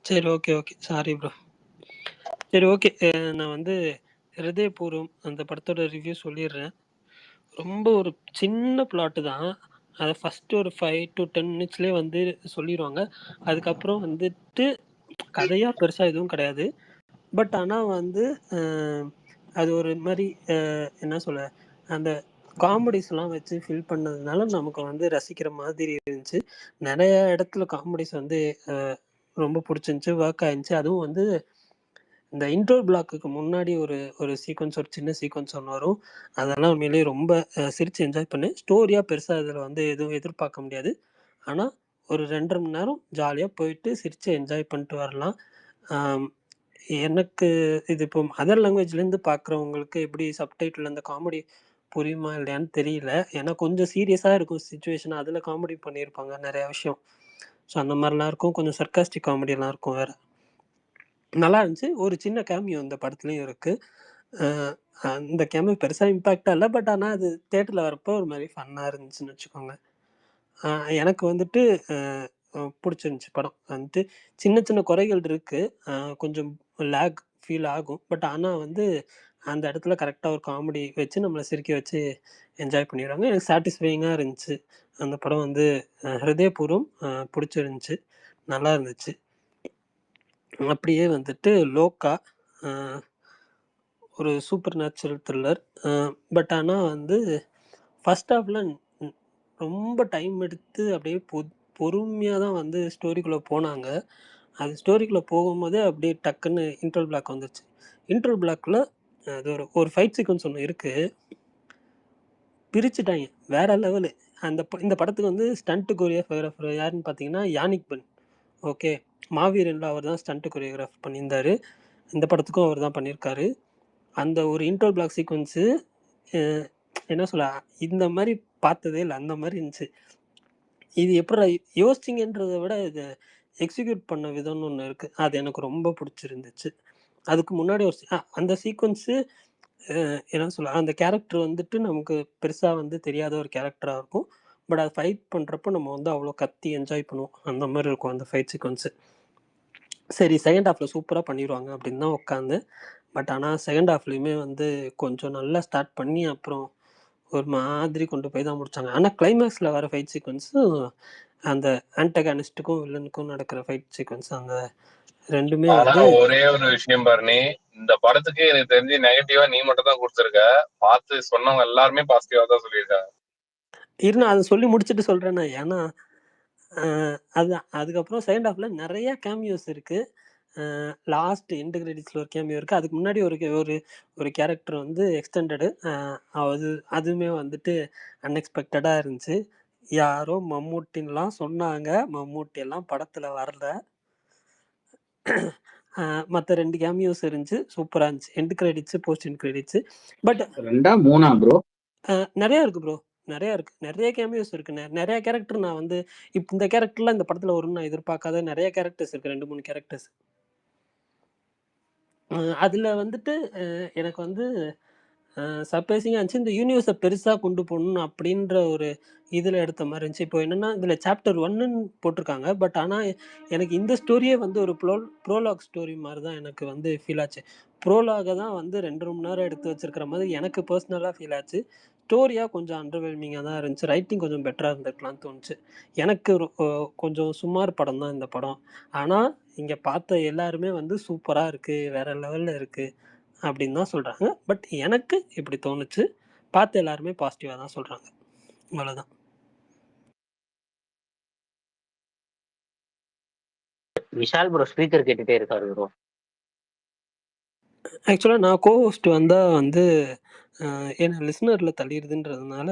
சரி, okay, okay. Sorry bro. சரி, okay. நான் வந்து ஹிருதயபூர்வம் அந்த படத்தோட ரிவ்யூ சொல்லிடுறேன். ரொம்ப ஒரு சின்ன பிளாட்டு தான். அதை ஃபர்ஸ்ட் ஒரு 5 to 10 மினிட்ஸ்லேயே வந்து சொல்லிடுவாங்க. அதுக்கப்புறம் வந்துட்டு கதையா பெருசா எதுவும் கிடையாது. பட் ஆனால் வந்து அது ஒரு மாதிரி என்ன சொல்ல, அந்த காமெடிஸ்லாம் வச்சு ஃபில் பண்ணதுனால நமக்கு வந்து ரசிக்கிற மாதிரி இருந்துச்சு. நிறைய இடத்துல காமெடிஸ் வந்து ரொம்ப பிடிச்சிருந்துச்சு, ஒர்க் ஆயிருந்துச்சு. அதுவும் வந்து இந்த இன்ட்ரோ பிளாக்குக்கு முன்னாடி ஒரு ஒரு சீக்வன்ஸ், ஒரு சின்ன சீக்வன்ஸ் ஒன்று வரும். அதெல்லாம் உண்மையிலேயே ரொம்ப சிரிச்சு என்ஜாய் பண்ணேன். ஸ்டோரியாக பெருசாக இதில் வந்து எதுவும் எதிர்பார்க்க முடியாது. ஆனால் ஒரு 2.5 மணி நேரம் ஜாலியாக போயிட்டு சிரிச்சு என்ஜாய் பண்ணிட்டு வரலாம். எனக்கு இது இப்போ அதர் லாங்குவேஜ்லேருந்து பார்க்குறவங்களுக்கு எப்படி சப்டைட்டில் அந்த காமெடி புரியுமா இல்லையான்னு தெரியல. ஏன்னா கொஞ்சம் சீரியஸாக இருக்கும் சுச்சுவேஷன், அதில் காமெடி பண்ணியிருப்பாங்க நிறையா விஷயம். ஸோ அந்த மாதிரிலாம் இருக்கும். கொஞ்சம் சர்க்காஸ்டிக் காமெடியெல்லாம் இருக்கும் வேறு. நல்லா இருந்துச்சு. ஒரு சின்ன கேமியோ இந்த படத்துலையும் இருக்குது. அந்த கேமியோ பெருசாக இம்பேக்டாக இல்லை, பட் ஆனால் அது தேட்டரில் வரப்போ ஒரு மாதிரி ஃபன்னாக இருந்துச்சுன்னு வச்சுக்கோங்க. எனக்கு வந்துட்டு பிடிச்சிருந்துச்சி படம். வந்துட்டு சின்ன சின்ன குறைகள் இருக்குது, கொஞ்சம் லேக் ஃபீல் ஆகும். பட் ஆனால் வந்து அந்த இடத்துல கரெக்டாக ஒரு காமெடி வச்சு நம்மளை சிரிக்க வச்சு என்ஜாய் பண்ணிடுவாங்க. எனக்கு சாட்டிஸ்ஃபையிங்காக இருந்துச்சு அந்த படம். வந்து ஹிருதயபூர்வம் பிடிச்சிருந்துச்சி, நல்லா இருந்துச்சு. அப்படியே வந்துட்டு லோகா ஒரு சூப்பர் நேச்சுரல் த்ரில்லர். பட் ஆனால் வந்து ஃபர்ஸ்ட் ஹாஃபில் ரொம்ப டைம் எடுத்து அப்படியே பொறுமையாக தான் வந்து ஸ்டோரிக்குள்ளே போனாங்க. அது ஸ்டோரிக்குள்ளே போகும்போதே அப்படியே டக்குன்னு இன்ட்ரல் பிளாக் வந்துச்சு. இன்ட்ரல் பிளாக்கில் அது ஒரு ஃபைட் சீக்வன்ஸ் ஒன்று இருக்குது, பிரிச்சுட்டாங்க வேற லெவலு. இந்த படத்துக்கு வந்து ஸ்டண்ட் கொரியோகிராஃபர் யாருன்னு பார்த்தீங்கன்னா யானிக் பென். ஓகே, மாவீரனில் அவர் தான் ஸ்டண்ட் கொரியோகிராஃப் பண்ணியிருந்தார். இந்த படத்துக்கும் அவர் தான் பண்ணியிருக்காரு. அந்த ஒரு இன்ட்ரல் பிளாக் சீக்வன்ஸு என்ன சொல்ல, இந்த மாதிரி பார்த்ததே இல்லை, அந்த மாதிரி இருந்துச்சு. இது எப்படி யோசிச்சிங்கன்றதை விட இதை எக்ஸிக்யூட் பண்ண விதம்னு ஒன்று இருக்குது, அது எனக்கு ரொம்ப பிடிச்சிருந்துச்சு. அதுக்கு முன்னாடி ஒரு அந்த சீக்வன்ஸு என்ன சொல்ல, அந்த கேரக்டர் வந்துட்டு நமக்கு பெருசாக வந்து தெரியாத ஒரு கேரக்டராக இருக்கும். பட் அதை ஃபைட் பண்ணுறப்போ நம்ம வந்து அவ்வளோ கத்தி என்ஜாய் பண்ணுவோம். அந்த மாதிரி இருக்கும் அந்த ஃபைட் சீக்வன்ஸு. சரி, செகண்ட் ஹாஃபில் சூப்பராக பண்ணிடுவாங்க அப்படின்னு தான் உட்காந்து. பட் ஆனால் செகண்ட் ஹாஃப்லேயுமே வந்து கொஞ்சம் நல்லா ஸ்டார்ட் பண்ணி அப்புறம் ஒரு மாதிரி கொண்டு போய் தான் முடித்தாங்க. ஆனால் கிளைமேக்ஸில் வர ஃபைட் சீக்வன்ஸும் அந்த ஆன்டகானிஸ்ட்டுக்கும் வில்லனுக்கும் நடக்கிற ஃபைட் சீக்வன்ஸ், அந்த ரெண்டுமே வந்து ஒரே ஒரு விஷயம் பாருனே, இந்த படத்துக்கு எனக்கு தெரிஞ்சு நெகட்டிவா நீ மட்டும் தான் கொடுத்துருக்க. பார்த்து சொன்னவங்க எல்லாருமே பாசிட்டிவா தான் சொல்லியிருக்காங்க. நான் அதை சொல்லி முடிச்சுட்டு சொல்கிறேன்னா, ஏன்னா அதுதான் அதுக்கப்புறம் செகண்ட் ஹாஃபில் நிறைய கேமியோஸ் இருக்குது. லாஸ்ட் எண்டு கிரெடிட்ஸில் ஒரு கேமியோ இருக்குது. அதுக்கு முன்னாடி ஒரு ஒரு கேரக்டர் வந்து எக்ஸ்டெண்டடு, அதுவுமே வந்துட்டு அன்எக்ஸ்பெக்டடாக இருந்துச்சு. யாரோ மம்மூட்டின்லாம் சொன்னாங்க, மம்மூட்டியெல்லாம் படத்தில் வரல. மற்ற 2 கேமியோஸ் இருந்துச்சு, சூப்பராக இருந்துச்சு. End credits, post end credits. But 2 3 bro நிறையா இருக்குது ப்ரோ, நிறையா இருக்குது, நிறைய கேமியோஸ் இருக்குது. நிறைய கேரக்டர் நான் வந்து இப்போ இந்த கேரக்டர்லாம் இந்த படத்தில் வரும்னு நான் எதிர்பார்க்காத நிறைய கேரக்டர்ஸ் இருக்குது, 2 3 கேரக்டர்ஸ். அதில் வந்துட்டு எனக்கு வந்து சர்ப்ரைசிங்காக இருந்துச்சு. இந்த யூனிவர்ஸை பெருசாக கொண்டு போகணும் அப்படின்ற ஒரு இதில் எடுத்த மாதிரி இருந்துச்சு. இப்போ என்னென்னா இதில் சாப்டர் 1ன்னு போட்டிருக்காங்க. பட் ஆனால் எனக்கு இந்த ஸ்டோரியே வந்து ஒரு ப்ரோலாக் ஸ்டோரி மாதிரி தான் எனக்கு வந்து ஃபீல் ஆச்சு. ப்ரோலாகை தான் வந்து 2 மணி நேரம் எடுத்து வச்சிருக்கிற மாதிரி எனக்கு பர்சனலாக ஃபீல் ஆச்சு. ஸ்டோரியாக கொஞ்சம் அண்டர்வெல்மிங்காக தான் இருந்துச்சு. ரைட்டிங் கொஞ்சம் பெட்டராக இருந்திருக்கலாம்னு தோணுச்சு. எனக்கு கொஞ்சம் சுமார் படம் தான் இந்த படம். ஆனால் இங்கே பார்த்த எல்லாருமே வந்து சூப்பராக இருக்குது, வேறு லெவலில் இருக்குது அப்படின்னு தான் சொல்கிறாங்க. பட் எனக்கு இப்படி தோணுச்சு. பார்த்து எல்லாருமே பாசிட்டிவாக தான் சொல்கிறாங்க. அவ்வளோதான். விஷால் ப்ரோ ஸ்பீக்கர் கேட்டுட்டே இருக்காரு ப்ரோ. ஆக்சுவலாக நான் கோஹோஸ்ட் வந்தால் வந்து என்ன லிஸ்னரில் தள்ளிடுதுன்றதுனால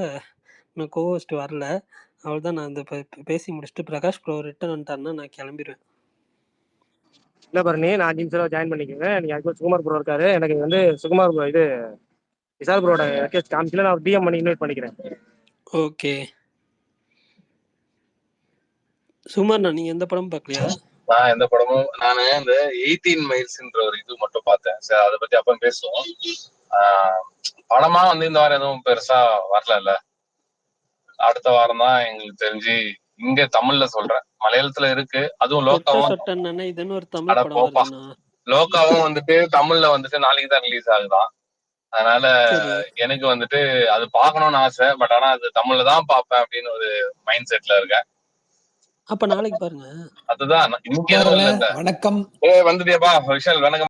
நான் கோஹோஸ்ட் வரல. அவ்வளோதான். நான் இந்த பேசி முடிச்சுட்டு பிரகாஷ் ப்ரோ ரிட்டர்ன் வந்துட்டாருன்னா நான் கிளம்பிடுவேன். இல்லை பரணி, நான் 5 நிமிஷம் ஜாயின் பண்ணிக்குவேன். நீங்கள் அதுக்கு சுகுமார் ப்ரோ இருக்காரு. எனக்கு வந்து சுகுமார் ப்ரோ இது விஷால் ப்ரோட ரெக்வெஸ்ட் காமிச்சில நான் டிஎம் பண்ணி இன்வைட் பண்ணிக்கிறேன். ஓகே சுமார், நான் நீங்கள் எந்த படமும் பார்க்கலையா? நான் எந்த படமும் நானு இந்த 18 மைல்ஸ்ன்ற ஒரு இது மட்டும் பார்த்தேன். சரி, அதை பத்தி அப்ப பேசுவோம். படமா வந்து இந்த வாரம் எதுவும் பெருசா வரல. அடுத்த வாரம் தான் எங்களுக்கு தெரிஞ்சு இங்க தமிழ்ல சொல்றேன், மலையாளத்துல இருக்கு, அதுவும் தொட்ட லோகாவும். சொட்டன்னு இதுன்னு ஒரு தமிழ் அட படம் போப்பா, வருதுண்ணா. லோகாவும் வந்துட்டு தமிழ்ல வந்துட்டு நாளைக்கு தான் ரிலீஸ் ஆகுதான். அதனால சரி. எனக்கு வந்துட்டு அது பார்க்கணும்னு ஆசை. பட் ஆனா அது தமிழ்ல தான் பார்ப்பேன் அப்படின்னு ஒரு மைண்ட் செட்ல இருக்கேன். அப்ப நாளைக்கு பாருங்க. அதுதான் இன்னைக்கு எதுவும் பாருங்க இல்லைங்க. வணக்கம் வந்துட்டியாப்பா விஷால்? வணக்கம்.